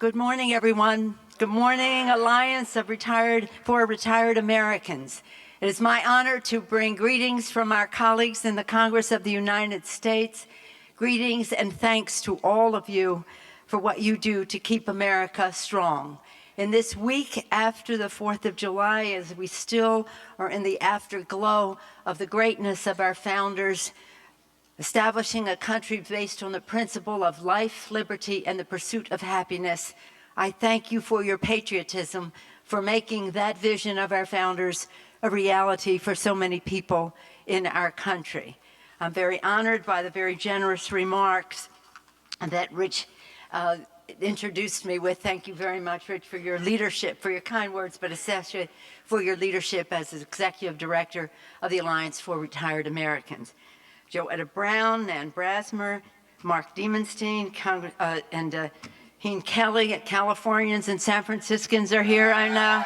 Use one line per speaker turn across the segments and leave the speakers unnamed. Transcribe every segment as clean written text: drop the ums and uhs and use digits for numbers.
Good morning, everyone. Good morning, Alliance of Retired Americans. It is my honor to bring greetings from our colleagues in the Congress of the United States. Greetings and thanks to all of you for what you do to keep America strong. In this week after the 4th of July, as we still are in the afterglow of the greatness of our founders, establishing a country based on the principle of life, liberty, and the pursuit of happiness, I thank you for your patriotism, for making that vision of our founders a reality for so many people in our country. I'm very honored by the very generous remarks that Rich introduced me with. Thank you very much, Rich, for your leadership, for your kind words, but especially for your leadership as Executive Director of the Alliance for Retired Americans. Joetta Brown, Nan Brasmer, Mark Diemenstein, and Heen Kelly, Californians and San Franciscans are here, I know.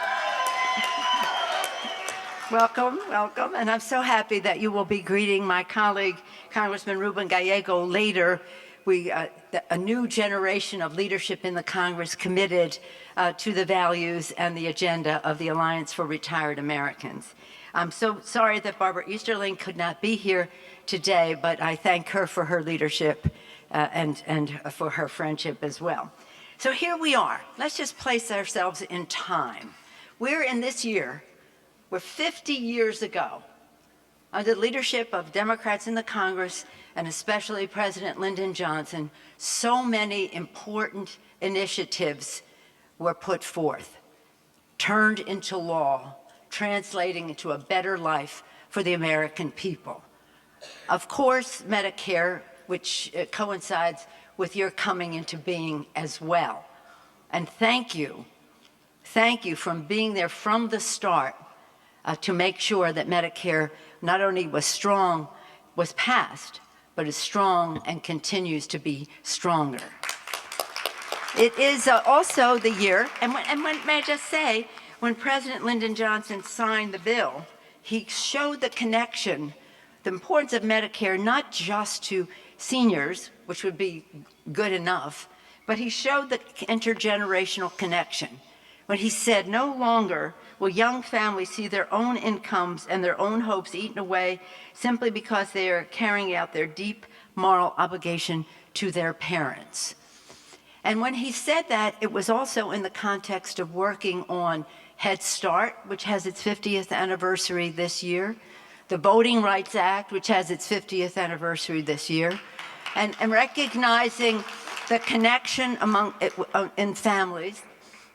Welcome, welcome. And I'm so happy that you will be greeting my colleague, Congressman Ruben Gallego, later. A new generation of leadership in the Congress committed to the values and the agenda of the Alliance for Retired Americans. I'm so sorry that Barbara Easterling could not be here today, but I thank her for her leadership and for her friendship as well. So here we are. Let's just place ourselves in time. We're in this year, we're 50 years ago, under the leadership of Democrats in the Congress, and especially President Lyndon Johnson, so many important initiatives were put forth, turned into law, translating into a better life for the American people. Of course, Medicare, which coincides with your coming into being as well. And thank you for being there from the start to make sure that Medicare not only was strong, was passed, but is strong and continues to be stronger. It is also the year, and may I just say, when President Lyndon Johnson signed the bill, he showed the connection, the importance of Medicare, not just to seniors, which would be good enough, but he showed the intergenerational connection when he said, no longer will young families see their own incomes and their own hopes eaten away simply because they are carrying out their deep moral obligation to their parents. And when he said that, it was also in the context of working on Head Start, which has its 50th anniversary this year, the Voting Rights Act, which has its 50th anniversary this year, and recognizing the connection in families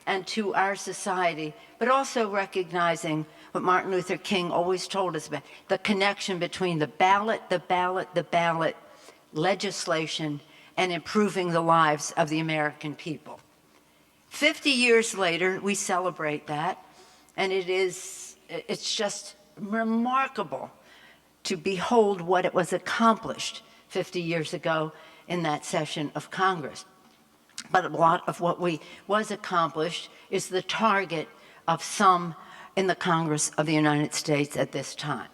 and to our society, but also recognizing what Martin Luther King always told us about, the connection between the ballot, legislation, and improving the lives of the American people. 50 years later, we celebrate that, and it's just remarkable to behold what it was accomplished 50 years ago in that session of Congress. But a lot of what was accomplished is the target of some in the Congress of the United States at this time.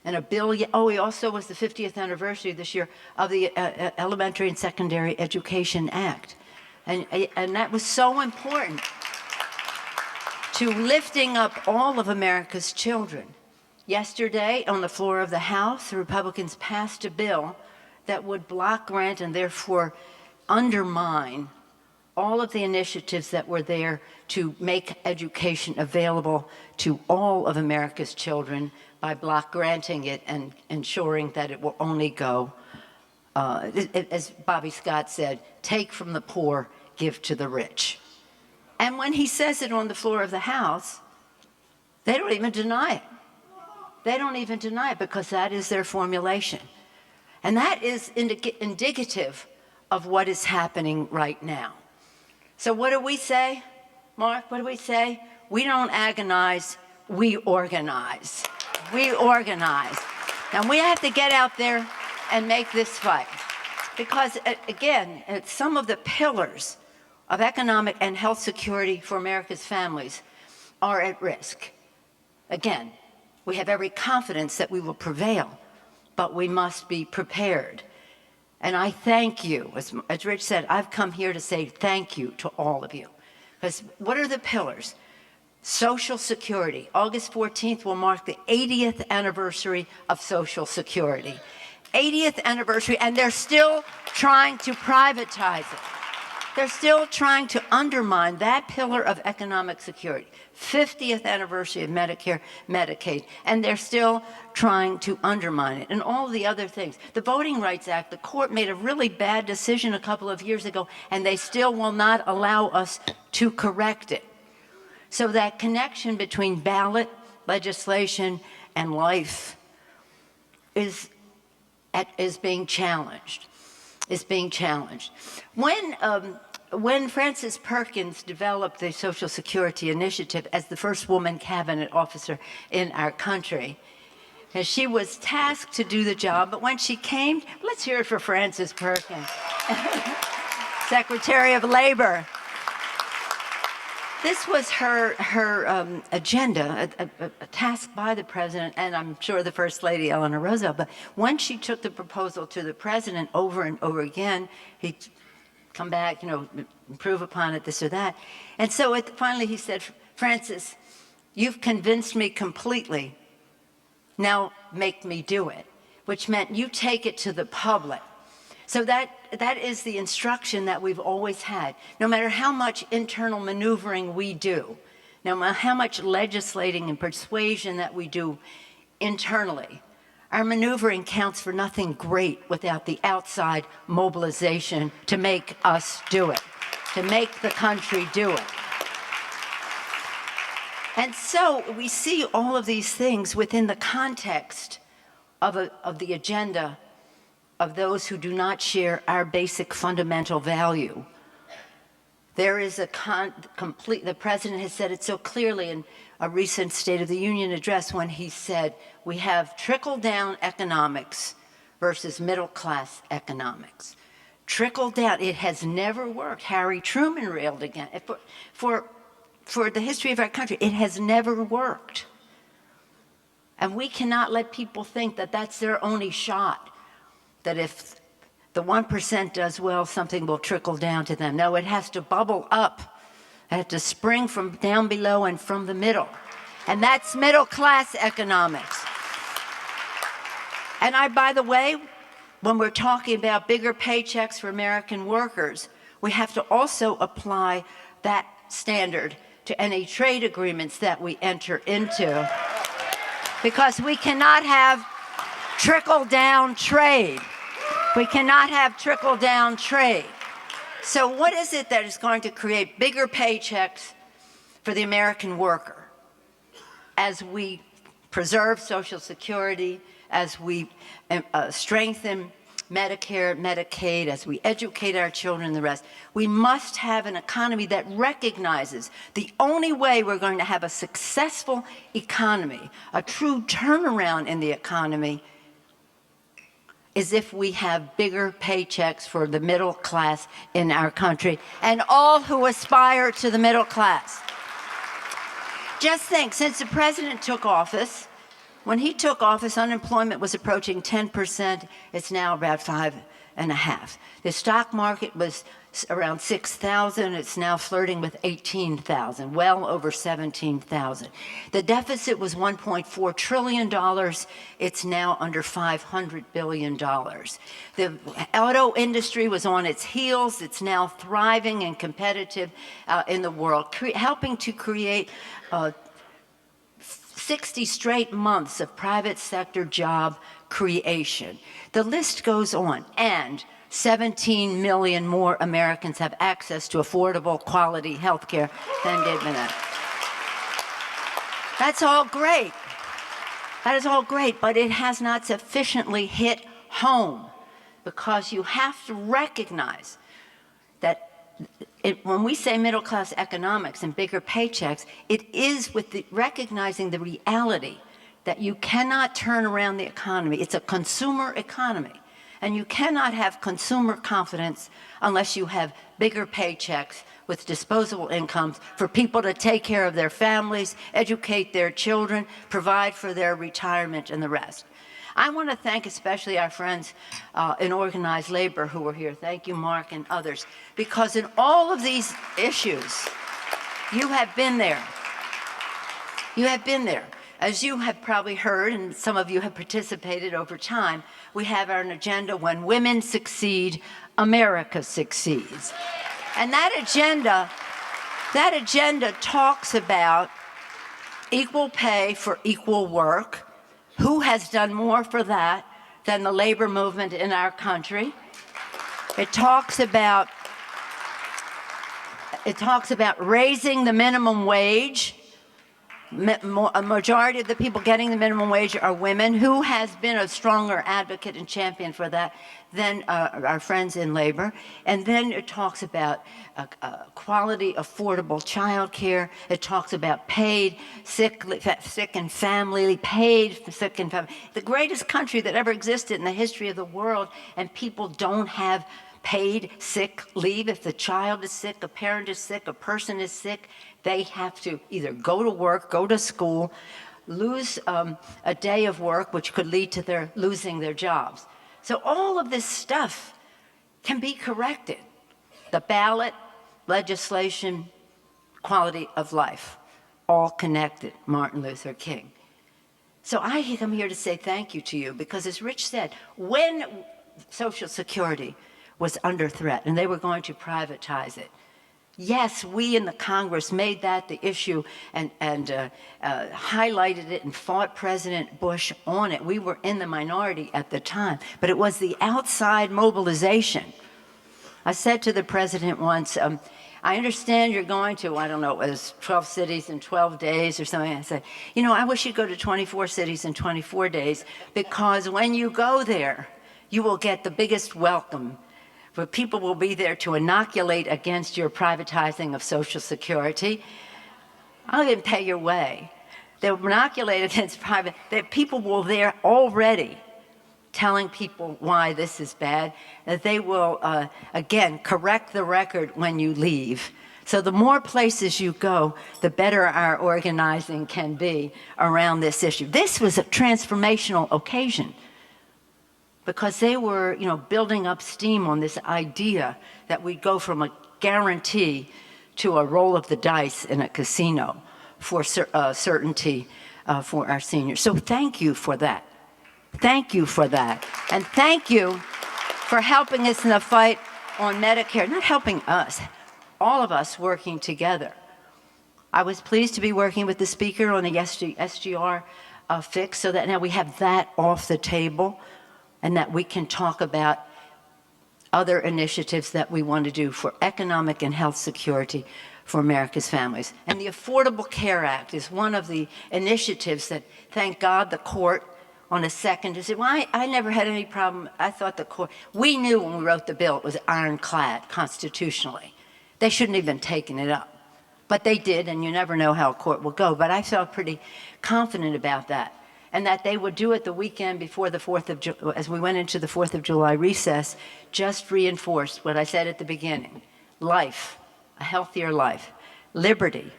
And it also was the 50th anniversary this year of the Elementary and Secondary Education Act. And that was so important to lifting up all of America's children. Yesterday, on the floor of the House, the Republicans passed a bill that would block grant and therefore undermine all of the initiatives that were there to make education available to all of America's children by block granting it and ensuring that it will only go, as Bobby Scott said, take from the poor, give to the rich. And when he says it on the floor of the House, they don't even deny it. They don't even deny it because that is their formulation. And that is indicative of what is happening right now. So what do we say, Mark? What do we say? We don't agonize, we organize. We organize. And we have to get out there and make this fight. Because, again, some of the pillars of economic and health security for America's families are at risk. Again, we have every confidence that we will prevail, but we must be prepared. And I thank you. As Rich said, I've come here to say thank you to all of you. Because what are the pillars? Social Security. August 14th will mark the 80th anniversary of Social Security. 80th anniversary, and they're still trying to privatize it. They're still trying to undermine that pillar of economic security. 50th anniversary of Medicare, Medicaid, and they're still trying to undermine it, and all the other things. The Voting Rights Act, the court made a really bad decision a couple of years ago, and they still will not allow us to correct it. So that connection between ballot legislation and life is being challenged. Is being challenged. When Frances Perkins developed the Social Security Initiative as the first woman cabinet officer in our country, and she was tasked to do the job, but when she came, let's hear it for Frances Perkins, Secretary of Labor. This was her agenda, a task by the president, and I'm sure the First Lady, Eleanor Roosevelt. But when she took the proposal to the president over and over again, he'd come back, improve upon it, this or that. And so finally he said, Frances, you've convinced me completely. Now make me do it, which meant you take it to the public. So that is the instruction that we've always had. No matter how much internal maneuvering we do, no matter how much legislating and persuasion that we do internally, our maneuvering counts for nothing great without the outside mobilization to make us do it, to make the country do it. And so we see all of these things within the context of the agenda of those who do not share our basic fundamental value. There is the president has said it so clearly in a recent State of the Union address when he said, we have trickle-down economics versus middle-class economics. Trickle-down, it has never worked. Harry Truman railed again. For the history of our country, it has never worked. And we cannot let people think that that's their only shot, that if the 1% does well, something will trickle down to them. No, it has to bubble up. It has to spring from down below and from the middle. And that's middle-class economics. And by the way, when we're talking about bigger paychecks for American workers, we have to also apply that standard to any trade agreements that we enter into. Because we cannot have trickle-down trade. We cannot have trickle-down trade. So what is it that is going to create bigger paychecks for the American worker as we preserve Social Security, as we strengthen Medicare, Medicaid, as we educate our children and the rest? We must have an economy that recognizes the only way we're going to have a successful economy, a true turnaround in the economy, is if we have bigger paychecks for the middle class in our country and all who aspire to the middle class. Just think, since the president took office, when he took office, unemployment was approaching 10%. It's now about 5.5%. The stock market was around 6,000. It's now flirting with 18,000, well over 17,000. The deficit was $1.4 trillion. It's now under $500 billion. The auto industry was on its heels. It's now thriving and competitive in the world, helping to create 60 straight months of private sector job creation. The list goes on, and 17 million more Americans have access to affordable, quality health care than did that. That's all great. That is all great, but it has not sufficiently hit home, because you have to recognize that when we say middle-class economics and bigger paychecks, it is with recognizing the reality that you cannot turn around the economy. It's a consumer economy. And you cannot have consumer confidence unless you have bigger paychecks with disposable incomes for people to take care of their families, educate their children, provide for their retirement, and the rest. I want to thank especially our friends in organized labor who were here. Thank you, Mark, and others, because in all of these issues, you have been there. You have been there. As you have probably heard, and some of you have participated over time, we have an agenda: when women succeed, America succeeds. And that agenda talks about equal pay for equal work. Who has done more for that than the labor movement in our country? It talks about raising the minimum wage. A majority of the people getting the minimum wage are women. Who has been a stronger advocate and champion for that than our friends in labor? And then it talks about quality, affordable child care. It talks about paid sick and family, paid sick and family. The greatest country that ever existed in the history of the world, and people don't have paid sick leave. If the child is sick, a parent is sick, a person is sick, they have to either go to work, go to school, lose a day of work, which could lead to their losing their jobs. So all of this stuff can be corrected. The ballot, legislation, quality of life, all connected. Martin Luther King. So I come here to say thank you to you, because as Rich said, when Social Security was under threat and they were going to privatize it, yes, we in the Congress made that the issue and highlighted it and fought President Bush on it. We were in the minority at the time, but it was the outside mobilization. I said to the president once, I understand you're going to, I don't know, it was 12 cities in 12 days or something. I said, you know, I wish you'd go to 24 cities in 24 days, because when you go there, you will get the biggest welcome. But people will be there to inoculate against your privatizing of Social Security. I'll even pay your way. They'll inoculate against private. People will there already telling people why this is bad. That they will, again, correct the record when you leave. So the more places you go, the better our organizing can be around this issue. This was a transformational occasion, because they were, building up steam on this idea that we'd go from a guarantee to a roll of the dice in a casino for certainty for our seniors. So thank you for that. Thank you for that. And thank you for helping us in the fight on Medicare. Not helping us, all of us working together. I was pleased to be working with the Speaker on the SGR fix, so that now we have that off the table, and that we can talk about other initiatives that we want to do for economic and health security for America's families. And the Affordable Care Act is one of the initiatives that, thank God, the court on a second said, well, I never had any problem. I thought the court, we knew when we wrote the bill it was ironclad constitutionally. They shouldn't have been taking it up. But they did, and you never know how a court will go. But I felt pretty confident about that. And that they would do it the weekend before the 4th of July, as we went into the 4th of July recess, just reinforced what I said at the beginning: life, a healthier life, liberty,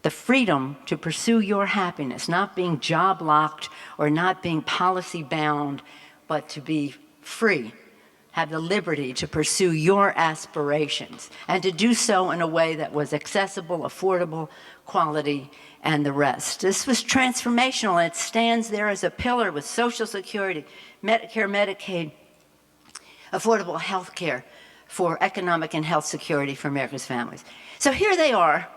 the freedom to pursue your happiness, not being job locked or not being policy bound, but to be free, have the liberty to pursue your aspirations, and to do so in a way that was accessible, affordable, quality, and the rest. This was transformational, and it stands there as a pillar with Social Security, Medicare, Medicaid, affordable health care for economic and health security for America's families. So here they are,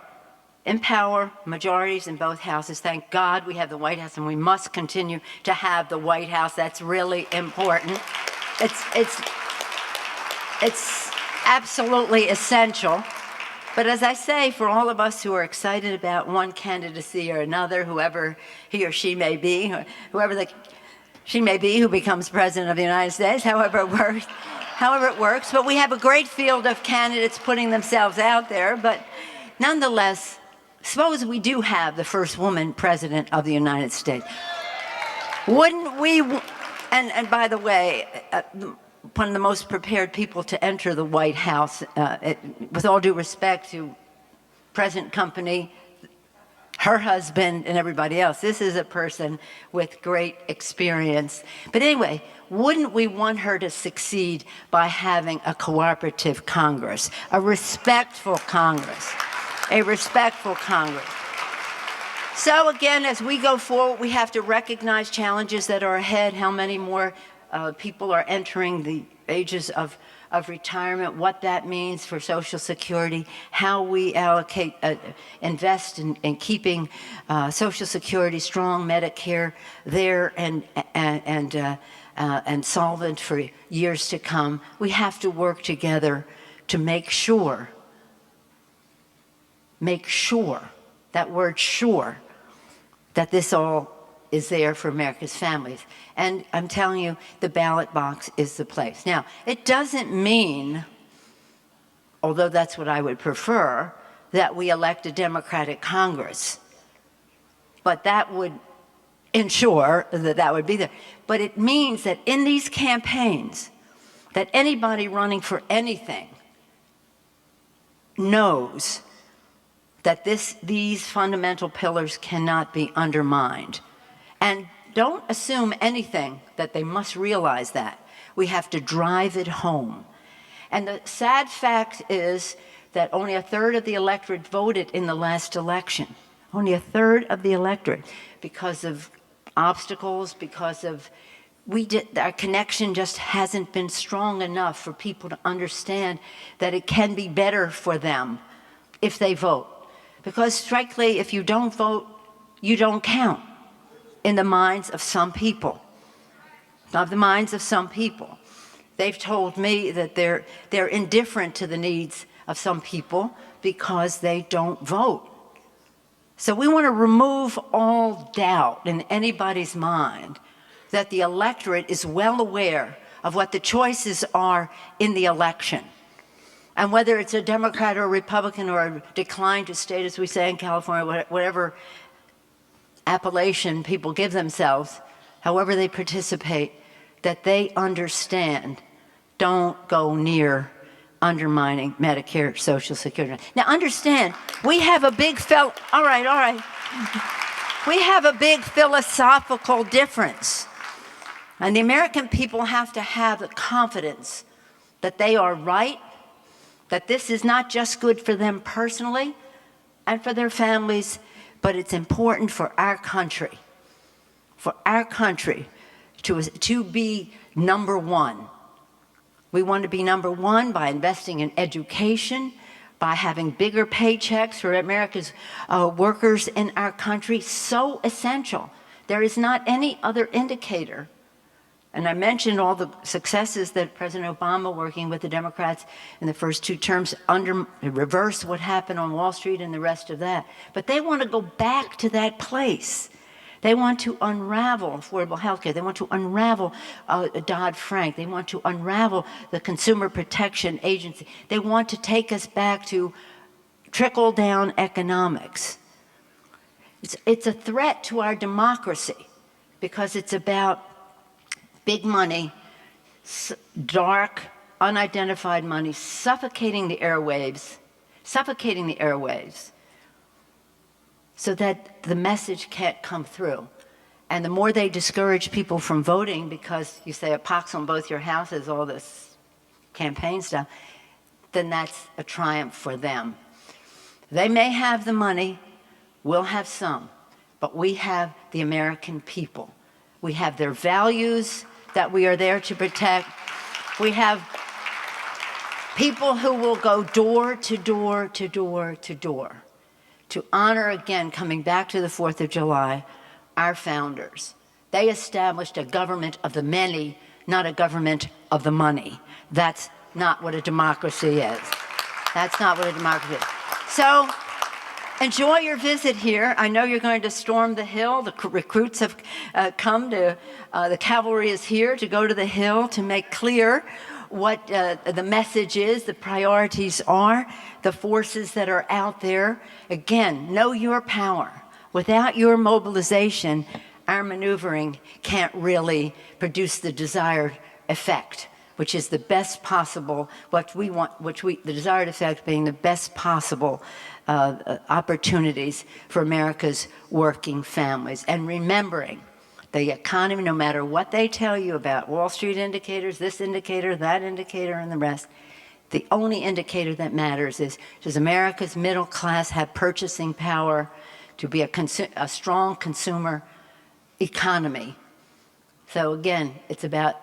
in power, majorities in both houses. Thank God we have the White House, and we must continue to have the White House. That's really important. It's absolutely essential. But as I say, for all of us who are excited about one candidacy or another, whoever he or she may be, she may be who becomes president of the United States, however it works. But we have a great field of candidates putting themselves out there. But nonetheless, suppose we do have the first woman president of the United States. Wouldn't we, and by the way, one of the most prepared people to enter the White House, with all due respect to present company, her husband and everybody else. This is a person with great experience. But anyway, wouldn't we want her to succeed by having a cooperative Congress, a respectful Congress, a respectful Congress? So again, as we go forward, we have to recognize challenges that are ahead, how many more people are entering the ages of retirement, what that means for Social Security, how we allocate, invest in keeping Social Security strong, Medicare there and solvent for years to come. We have to work together to make sure, that word sure, that this all is there for America's families. And I'm telling you, the ballot box is the place. Now, it doesn't mean, although that's what I would prefer, that we elect a Democratic Congress. But that would ensure that that would be there. But it means that in these campaigns, that anybody running for anything knows that these fundamental pillars cannot be undermined. And don't assume anything that they must realize that. We have to drive it home. And the sad fact is that only a third of the electorate voted in the last election. Only a third of the electorate, because of obstacles, because of our connection just hasn't been strong enough for people to understand that it can be better for them if they vote. Because frankly, if you don't vote, you don't count in the minds of some people. Of the minds of some people. They've told me that they're indifferent to the needs of some people because they don't vote. So we want to remove all doubt in anybody's mind that the electorate is well aware of what the choices are in the election. And whether it's a Democrat or a Republican or a decline to state, as we say in California, whatever appellation people give themselves, however they participate, that they understand, don't go near undermining Medicare, Social Security. Now understand, we have a big all right. We have a big philosophical difference. And the American people have to have the confidence that they are right, that this is not just good for them personally and for their families, but it's important for our country to be number one. We want to be number one by investing in education, by having bigger paychecks for America's workers in our country, so essential. There is not any other indicator. And I mentioned all the successes that President Obama, working with the Democrats in the first 2 terms, reversed what happened on Wall Street and the rest of that. But they want to go back to that place. They want to unravel affordable health care. They want to unravel Dodd-Frank. They want to unravel the Consumer Protection Agency. They want to take us back to trickle-down economics. It's a threat to our democracy because it's about big money, dark, unidentified money, suffocating the airwaves, so that the message can't come through. And the more they discourage people from voting because you say a pox on both your houses, all this campaign stuff, then that's a triumph for them. They may have the money, we'll have some, but we have the American people. We have their values that we are there to protect. We have people who will go door to door to door to door to honor, again, coming back to the 4th of July, our founders. They established a government of the many, not a government of the money. That's not what a democracy is. That's not what a democracy is. So enjoy your visit here. I know you're going to storm the Hill. The recruits have come to, the cavalry is here to go to the Hill to make clear what the message is, the priorities are, the forces that are out there. Again, know your power. Without your mobilization, our maneuvering can't really produce the desired effect. which is the best possible, what we want, the desired effect being the best possible opportunities for America's working families. And remembering the economy, no matter what they tell you about Wall Street indicators, this indicator, that indicator, and the rest, the only indicator that matters is, does America's middle class have purchasing power to be a strong consumer economy? So again, it's about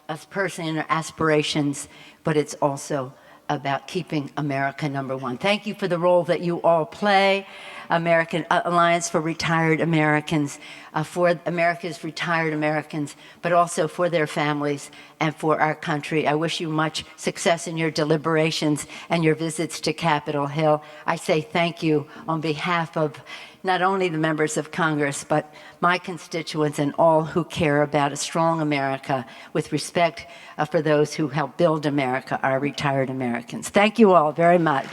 us personally and our aspirations, but it's also about keeping America number one. Thank you for the role that you all play. American Alliance for Retired Americans, for America's retired Americans, but also for their families and for our country. I wish you much success in your deliberations and your visits to Capitol Hill. I say thank you on behalf of not only the members of Congress, but my constituents and all who care about a strong America with respect for those who help build America, our retired Americans. Thank you all very much.